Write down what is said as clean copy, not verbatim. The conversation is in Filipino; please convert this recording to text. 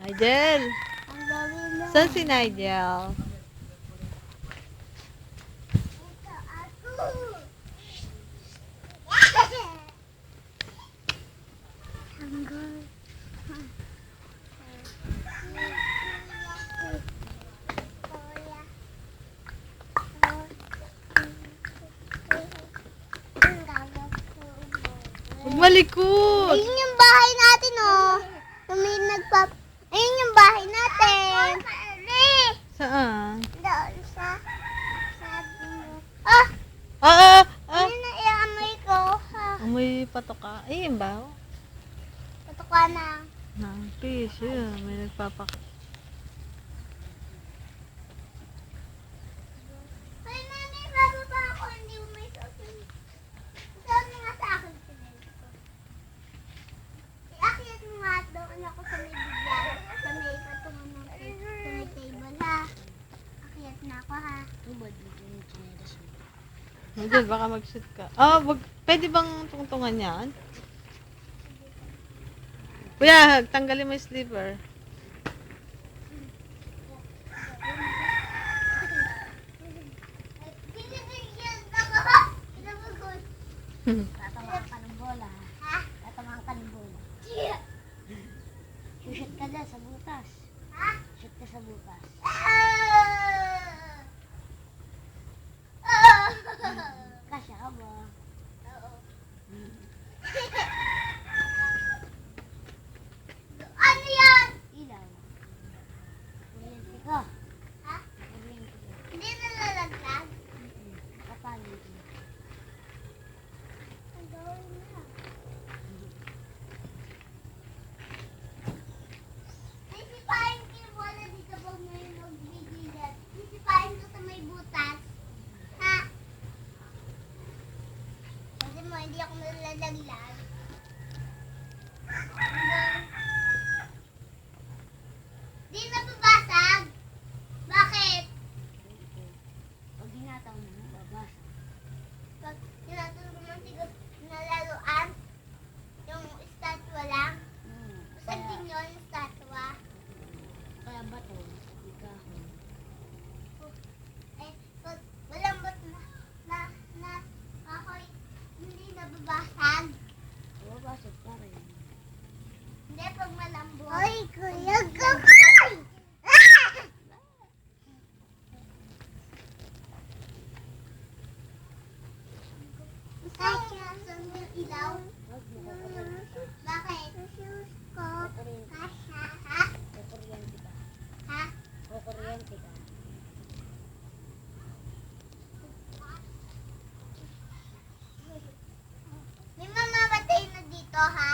Nigel! Ang gawin mo. Saan si Nigel? Ito ako. Hanggang. Huwag malikot! Ayun yung bahay natin, oh. May Ayun yung bahay natin. Saan? Doon sa... Sabi mo. Ah! Ah! Ah! Ayun na iamoy ko. Ha? Amoy patoka. Ayun ba? Patuka na. Fish, yun. May nagpapak... Ay, nanay, bababa ako. Hindi mo may susun. Saan mo nga sa akin sinend ko? Iakyat mo nga doon ako sa may bigyan. Sa may patungan ng sa may table, ha? Akyat na ako, ha? Tubod, yung chinelas mo. Nigel, baka mag-shoot ka. Pwede bang tungtungan yan? Kuya, tanggalin mo yung slipper. Binibigyan ako, ha? Pinabugod. Tatamaan ka ng bola, ha? Tatamaan ka ng bola. Shoot ka dyan sa butas. Ha? Shoot ka sa butas. Kasya ka ba? Oo. Ano yan? Ilaw. Kuryente ka. Ha? Kuryente ka. Hindi nalalaglag? Kapalo ko. Ang gawin na. Sisipain ko yung bola dito pag may magbigilan. Sisipain ko sa may butas. Ha? Kasi mo, hindi ako nalalaglag. Di nababasag? Bakit? Pag hinataw mo, babasag. Pag hinataw mo ng tigas na laruan, yung estatwa lang, basag din yun yung estatwa. Kaya bato, ikahon. Eh, pag malambot na kahoy, hindi nababasag. Babasag pa rin. Hindi, pag malambot. Ay, kuya, gagawin! Saan yung ilaw? Bakit? Ko. Kasha. Ha? Kukuryente ka. Ha? Kukuryente ka. May mamamatay na dito, ha?